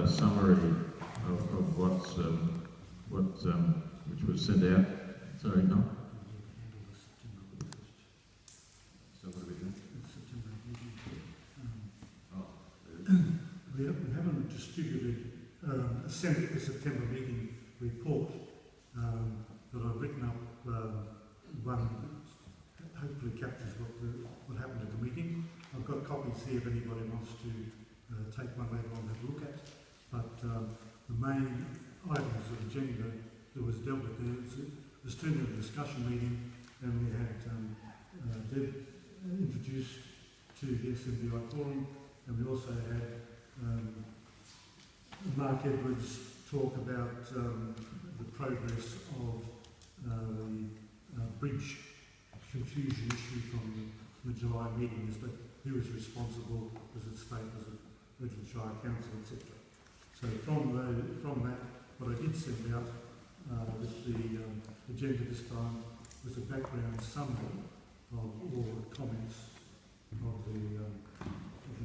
a summary of which was sent out. Sorry, no. So what are we doing? We haven't distributed a September meeting report, but I've written up one that hopefully captures what happened at the meeting. I've got copies here if anybody wants to take one later on to have a look at. But the main items of the agenda that was dealt with there was turned into a discussion meeting, and we had Deb introduced to the SMBI Forum, and we also had Mark Edwards talk about the progress of the bridge confusion issue from the July meetings, but who was responsible, was it state, was it Regional Shire Council, etc. So from that, what I did send out with the agenda this time was a background summary of all the comments of the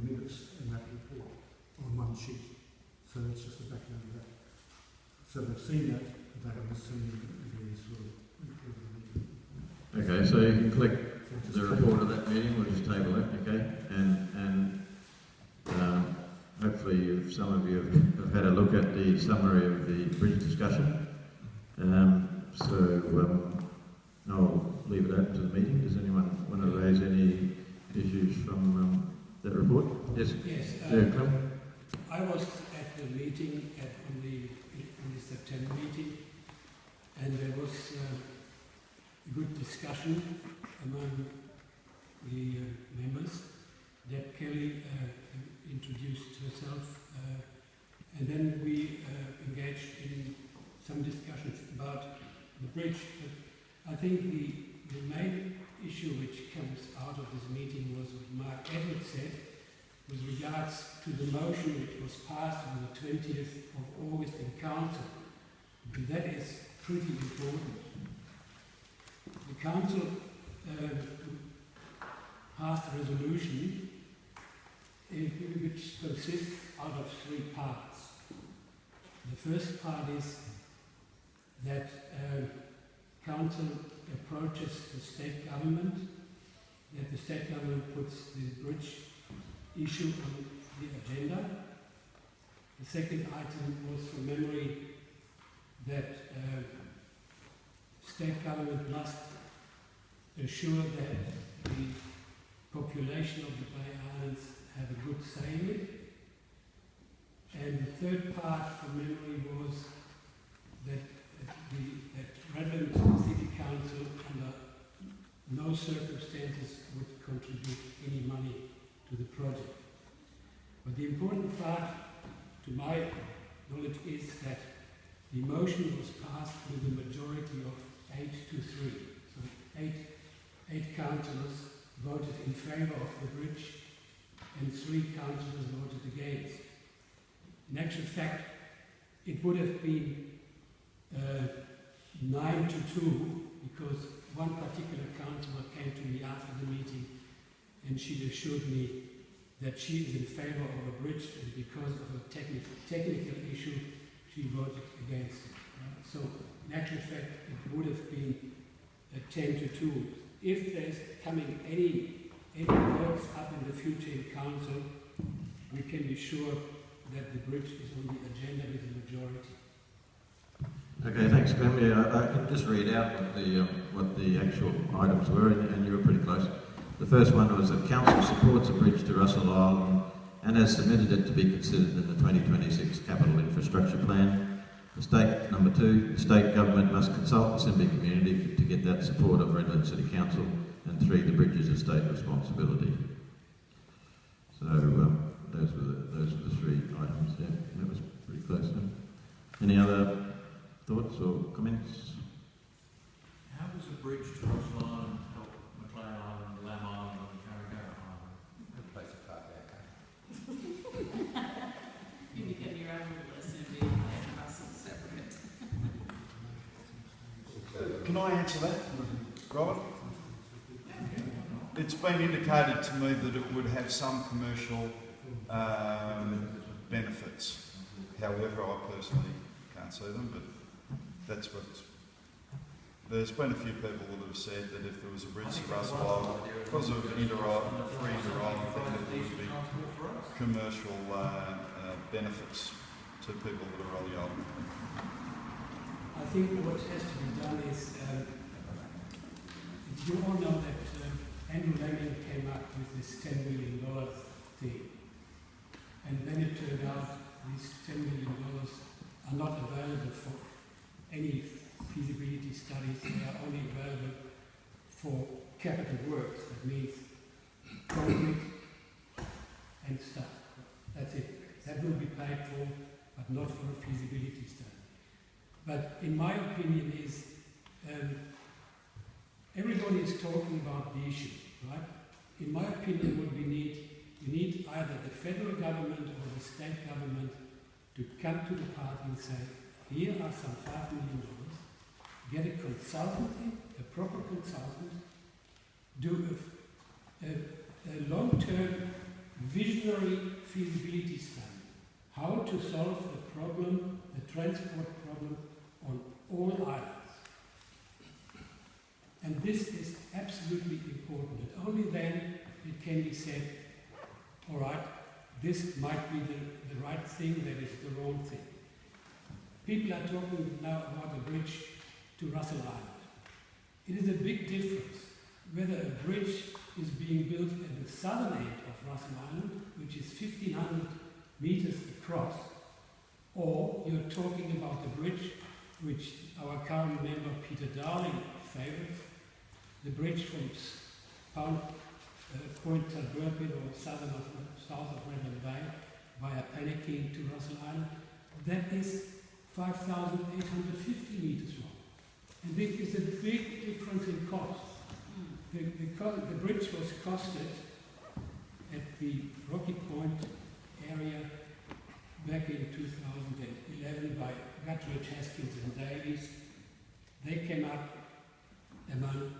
minutes in that report on one sheet. So that's just the background of that. So they've seen that, but they haven't seen the sort of... Okay, so you can click the report of that meeting, we'll just table it, okay? And hopefully if some of you have had a look at the summary of the bridge discussion. I'll leave it open to the meeting. Does anyone want to raise any issues from that report? Yes? Yes. I was at the meeting, on the September meeting, and there was a good discussion among the members. Deb Kelly introduced herself, and then we engaged in some discussions about the bridge. But I think the main issue which comes out of this meeting was what Mark Edwards said with regards to the motion which was passed on the 20th of August in Council. And that is pretty important. The Council passed a resolution which consists out of three parts. The first part is that Council approaches the state government, that the state government puts the bridge issue on the agenda. The second item was from memory that state government must ensure that the population of the Bay Islands have a good say in it. And the third part from memory was that Redland City Council under no circumstances would contribute any money to the project. But the important part, to my knowledge, is that the motion was passed with a majority of 8 to 3. So eight councillors voted in favour of the bridge and 3 councillors voted against. In actual fact, it would have been 9 to 2, because one particular councillor came to me after the meeting and she assured me that she is in favour of a bridge, and because of a technical issue she voted against it. So in actual fact it would have been 10 to 2. If there's coming any votes up in the future in council, we can be sure that the bridge is on the agenda with the majority. Okay, thanks, Graham. Yeah, I can just read out what the actual items were, and you were pretty close. The first one was that Council supports a bridge to Russell Island and has submitted it to be considered in the 2026 Capital Infrastructure Plan. Number 2, the state government must consult the SMBI community to get that support of Redland City Council. And 3, the bridge is a state responsibility. So those were the 3 items. Yeah, that was pretty close. Any other thoughts or comments? How does a bridge to Russell Island help Macleay Island, Lamb Island and Carrigaga Island? Good place to park our car. You become your own little SMBI and Russell separate. Can I answer that, Robert? It's been indicated to me that it would have some commercial benefits. However, I personally can't see them, but that's what's... There's been a few people that have said that if there was a bridge to Russell Island, because of free inter-island thing, that there would be commercial benefits to people that are on the island. I think what has to be done is, you all know that Andrew Leming came up with this $10 million thing. And then it turned out these $10 million are not available for any feasibility studies. They are only available for capital works. That means concrete and stuff. That's it. That will be paid for, but not for a feasibility study. But in my opinion is, everybody is talking about the issue, right? In my opinion, what we need either the federal government or the state government to come to the party and say, here are some $5 million, get a consultant in, a proper consultant, do a long-term visionary feasibility study, how to solve the problem, the transport problem on all islands. And this is absolutely important. And only then it can be said, all right, this might be the right thing, that is the wrong thing. People are talking now about a bridge to Russell Island. It is a big difference whether a bridge is being built at the southern end of Russell Island, which is 1,500 meters across, or you're talking about the bridge which our current member Peter Darling favors, the bridge from Point Talbot or south of Redland Bay via Panicking to Russell Island. That is 5,850 meters long. And there is a big difference in cost. The bridge was costed at the Rocky Point area back in 2011 by Guthridge, Haskins and Davies. They came up, among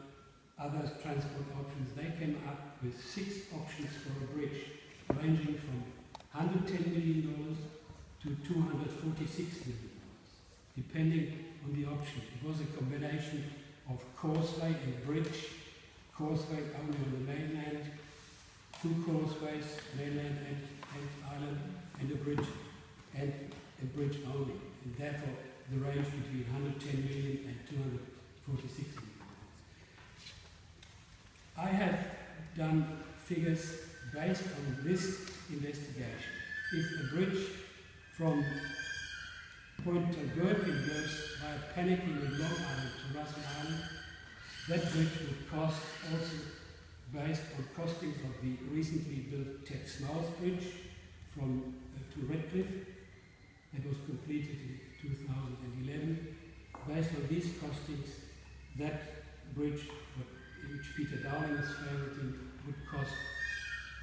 other transport options, they came up with 6 options for a bridge, ranging from $110 million to $246 million, depending on the option. It was a combination of causeway and bridge, causeway only on the mainland, 2 causeways, mainland and island, and a bridge only. And therefore, the range between $110 million and $246 million. I have done figures based on this investigation. If a bridge from Point Talbot goes via Panicking and Long Island to Russell Island, that bridge would cost, also based on costings of the recently built Ted Smiles Bridge from to Redcliffe, that was completed in 2011. Based on these costings, that bridge, which Peter Dowling is favouring, would cost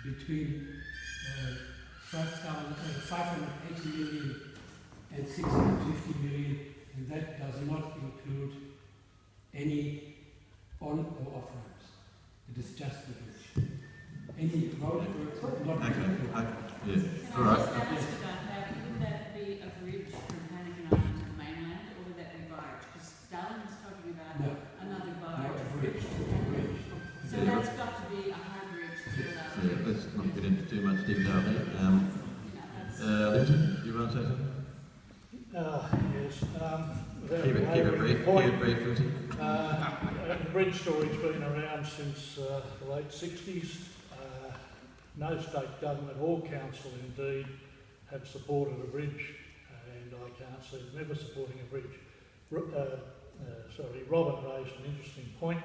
between 580 million and 650 million, and that does not include any on or off ramps. It is just the bridge. Any road works would not be included. Yeah. All Can I right. just ask about that? Would that be a bridge from Panicking Island to the mainland, or would that be barge? Because Darling was talking about No. another Not barge. a bridge. So Yeah. that's got to be a high bridge to allow Yeah, let's not get into too much detail there. that's Linton, you want to say something? Yes. Without Keep it brief. Keep point, it brief, Linton. the bridge story's been around since the late 60s. No state government or council, indeed, have supported a bridge, and I can't see them ever supporting a bridge. Robin raised an interesting point.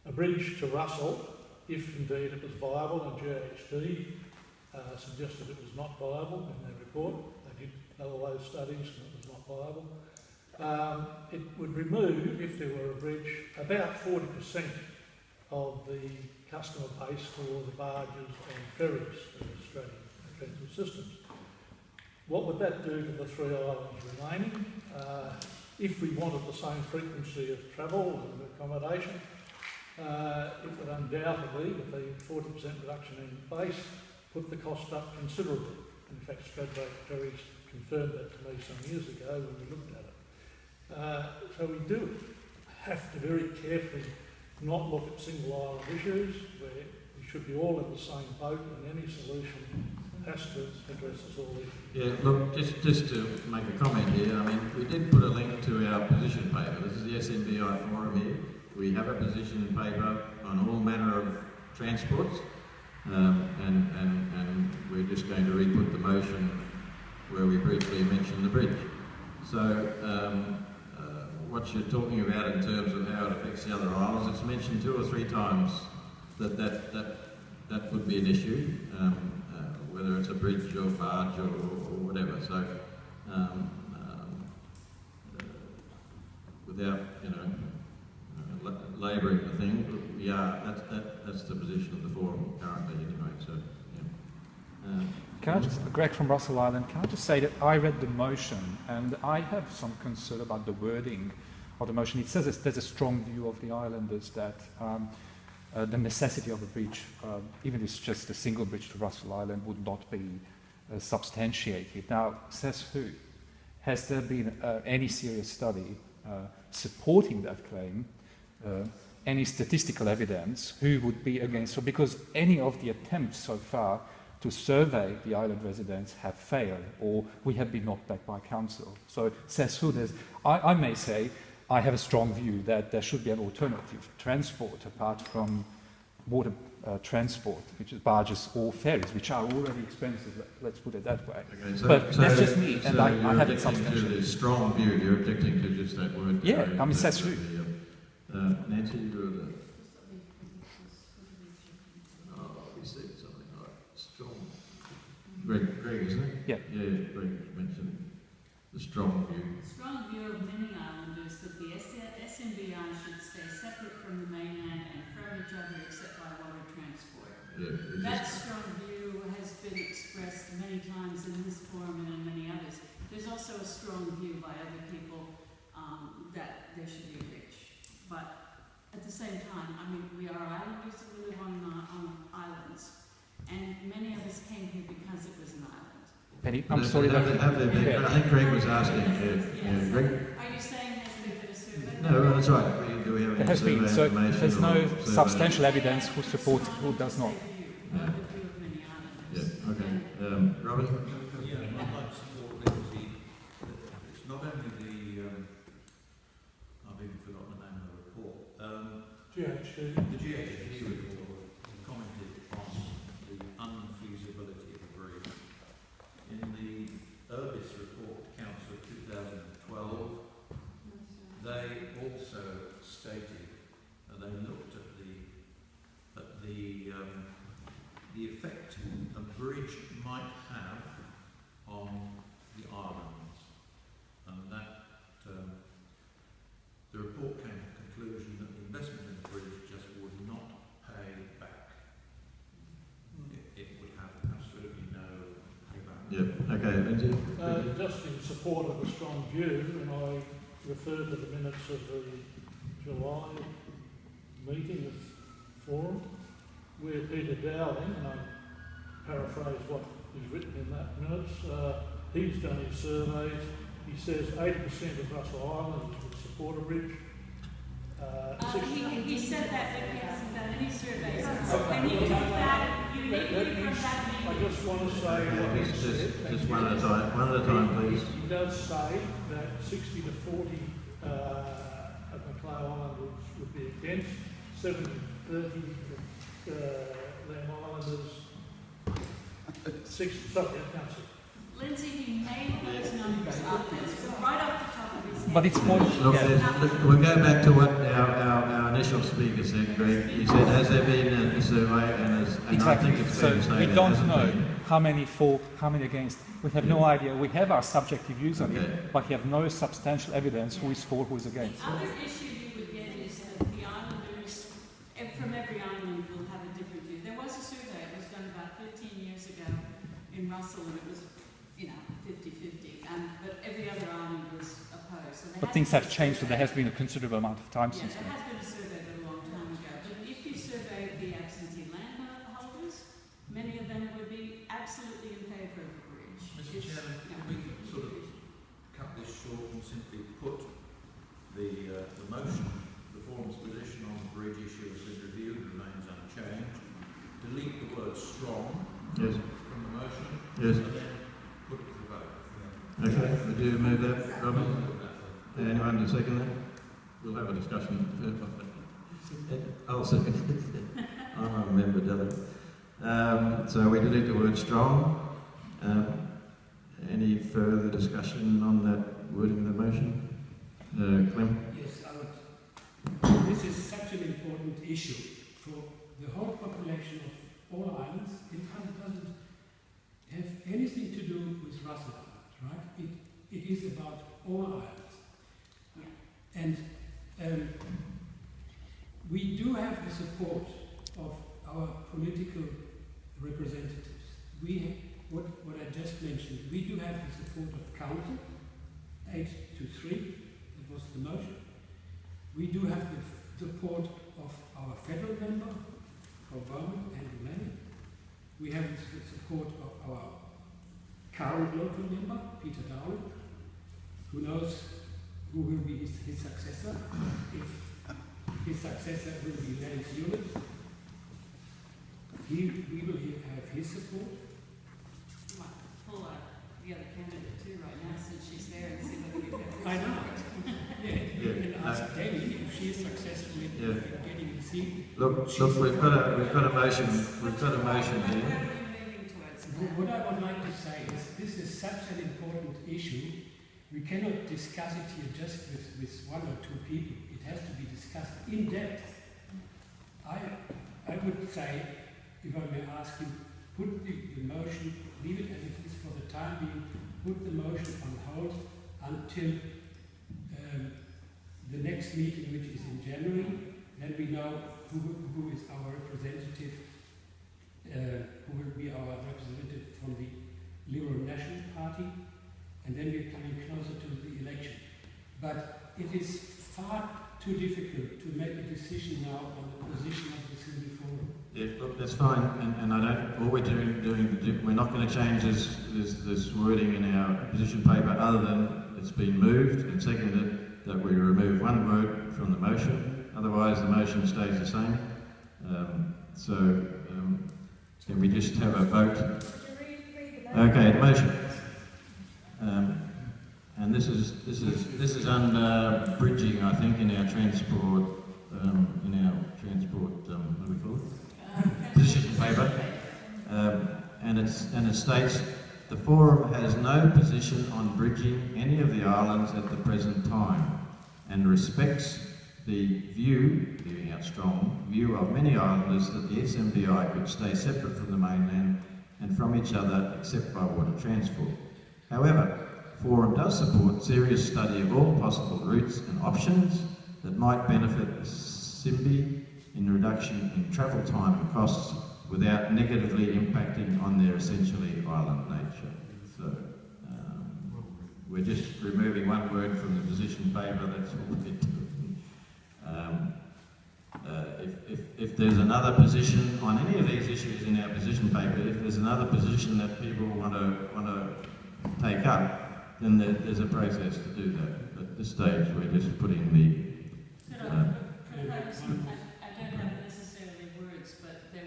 A bridge to Russell, if indeed it was viable, and GHD suggested it was not viable in their report. They did all those studies and it was not viable. It would remove, if there were a bridge, about 40% of the customer base for the barges and ferries in Australian transit systems. What would that do to the 3 islands remaining? If we wanted the same frequency of travel and accommodation, it would undoubtedly, with the 40% reduction in base, put the cost up considerably. In fact, straight rate ferries confirmed that to me some years ago when we looked at it. So we do have to very carefully not look at single island issues where we should be all in the same boat, and any solution has to address us all issues. Yeah, look, just to make a comment here, I mean, we did put a link to our position paper. This is the SMBI Forum here. We have a position paper on all manner of transports, and we're just going to re-put the motion where we briefly mentioned the bridge. So, what you're talking about in terms of how it affects the other islands, it's mentioned 2 or 3 times that would be an issue, whether it's a bridge or barge or whatever. So, without labouring the thing, that's the position of the forum currently anyway. So, yeah. Can I just, Greg from Russell Island, can I just say that I read the motion and I have some concern about the wording of the motion. It says there's a strong view of the islanders that the necessity of a bridge, even if it's just a single bridge to Russell Island, would not be substantiated. Now, says who? Has there been any serious study supporting that claim? Any statistical evidence? Who would be against? So because any of the attempts so far to survey the island residents have failed, or we have been knocked back by council. So says who? I may say I have a strong view that there should be an alternative transport apart from water transport, which is barges or ferries, which are already expensive. Let's put it that way. Okay, so, but that's just me, and I have it substantial. substantially. Strong view. You're objecting to just that word. Yeah, I mean says who. Nancy, you were the. You said something like strong. Greg, isn't it? Yeah. Yeah, Greg mentioned the strong view. Strong view of many islanders that the SMBI should stay separate from the mainland and from each other except by water transport. Yeah, That strong view has been expressed many times in this forum and in many others. There's also a strong view by other people that there should be a bridge. But at the same time, I mean, we are islanders and we live on islands. And many of us came here because it was an island. Penny, I'm sorry that. I think Greg was asking. Yes. Greg? Are you saying has there been a survey? No, that's right. Do we have any There has been. So information there's or no survey? substantial evidence who supports who does not. The view of many islanders. Yeah, okay. Robin? Yeah, I'd like to support Lindsay. It's not only the, I've even forgotten the name of the report. GHD. The GHD report commented on the unfeasibility of the bridge. In the Urbis report, Council of 2012, they also stated, and they looked at the effect a bridge might have on the islands, and that the report came to the conclusion that the investment in the bridge just would not pay back. It would have absolutely no payback. Yeah, okay. Lindsay? Just in support of a strong view, and I refer to the minutes of the July meeting of Forum, where Peter Dowling, and I paraphrase what is written in that minutes, he's done his surveys. He says 80% of Russell Islanders would support a bridge. He said that, but he hasn't done any surveys. And he took that uniquely from that meeting. I just want to say what he said. Just one at a time. One at a time, please. He does say that 60 to 40 of Macleay Islanders would be against, 70 to 30 Lamb Islanders, 60, sorry, I can't see. Lindsay, he made those numbers up. That's from right off the top of his head. But it's more. Look, we'll go back to what our initial speaker said, Greg. He said, has there been a survey? And I Exactly. think it's fair So to say we there don't hasn't know been. how many for, how many against. We have no idea. We have our subjective views on Okay. it, but we have no substantial evidence who is for, who is against. The other issue you would get is that the islanders, from every island, will have a different view. There was a survey, it was done about 15 years ago in Russell, and it was, 50-50. But every other island was opposed. So there But has things been have a changed, so survey. there has been a considerable amount of time Yeah, since there then. has been a survey, but a long time ago. But if you survey the absentee landholders, many of them would be absolutely in favour of the bridge. Mr. Chairman, Yeah. can we Okay, would you move that, Robin? Anyone to second that? We'll have a discussion. I'll second it. I'm a member, Dylan. So we delete the word strong. Any further discussion on that wording of the motion? Clem? Yes, I would. This is such an important issue for the whole population of all islands. It doesn't have anything to do with Russell Island, right? It is about all islands. And we do have the support of our political representatives. What I just mentioned, we do have the support of Council, 8-3, that was the motion. We do have the support of our federal member, Obama and Macleay. We have the support of our current local member, Peter Dowling, who knows who will be his successor, if his successor will be Lennox Hewlett. We will have his support. Pull the other candidate too right now since she's there and see whether we can. I know. Yeah, you can ask Debbie if she is successful in getting the seat. Look, we've got a motion. We've got a motion Where here. are you moving towards? What I would like to say is this is such an important issue. We cannot discuss it here just with one or two people. It has to be discussed in depth. I would say, if I may ask you, put the motion, leave it as it is for the time being, put the motion on hold until the next meeting, which is in January. Then we know who is our representative, who will be our representative from the Liberal National Party, and then we're coming closer to the election. But it is far too difficult to make a decision now on the position of the SMBI Forum. Yeah, look, that's fine, and I don't. All we're we're not going to change this wording in our position paper, other than it's been moved and seconded that we remove one word from the motion. Otherwise, the motion stays the same. Can we just have a vote? Okay, the motion. And this is under bridging, I think, in our transport. What do we call it? Position paper. And it states the Forum has no position on bridging any of the islands at the present time, and respects the view, leaving out strong, view of many islanders that the SMBI could stay separate from the mainland and from each other except by water transport. However, Forum does support serious study of all possible routes and options that might benefit SMBI in reduction in travel time and costs without negatively impacting on their essentially island nature. So we're just removing one word from the position paper, that's all we're doing. If there's another position on any of these issues in our position paper, if there's another position that people want to take up, then there's a process to do that. At this stage, we're just putting the... I don't have necessarily words, but there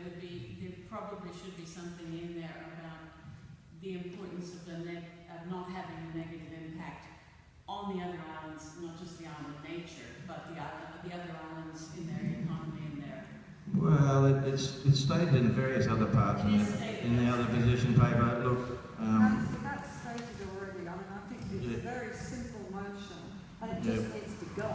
probably should be something in there about the importance of not having a negative impact on the other islands, not just the island nature, but the other islands in their economy and their... Well, it's stated in various other parts in the other position paper. Look, that's stated already. I mean, I think it's a very simple motion, and it just needs to go.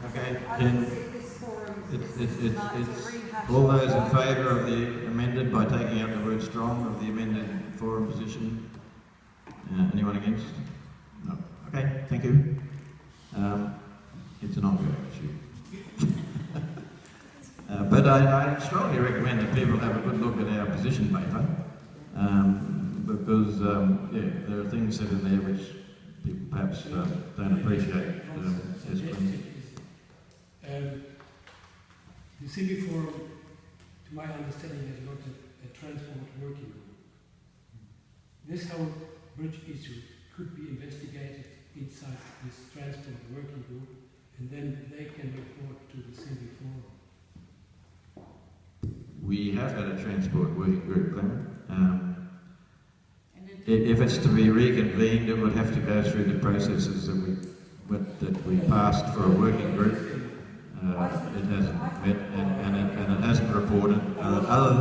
Okay, I don't see this forum rehash. all those in favour of the amended by taking out the word strong of the amended Forum position? Anyone against? No. Okay, thank you. It's an ongoing issue. But I strongly recommend that people have a good look at our position paper, because there are things said in there which people perhaps don't appreciate. The SMBI Forum, to my understanding, has got a transport working group. This whole bridge issue could be investigated inside this transport working group, and then they can report to the SMBI Forum. We have had a transport working group, Clement. And If it's to be reconvened, it would have to go through the processes that we passed for a working group. It hasn't met and it hasn't reported.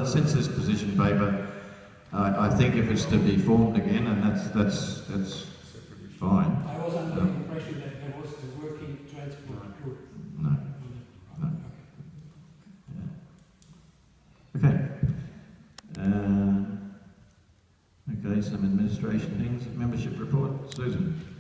Since this position paper, I think if it's to be formed again, and that's fine. I was under the impression that there was a working transport group. No. No. Yeah. Okay. Okay, some administration things. Membership report, Susan.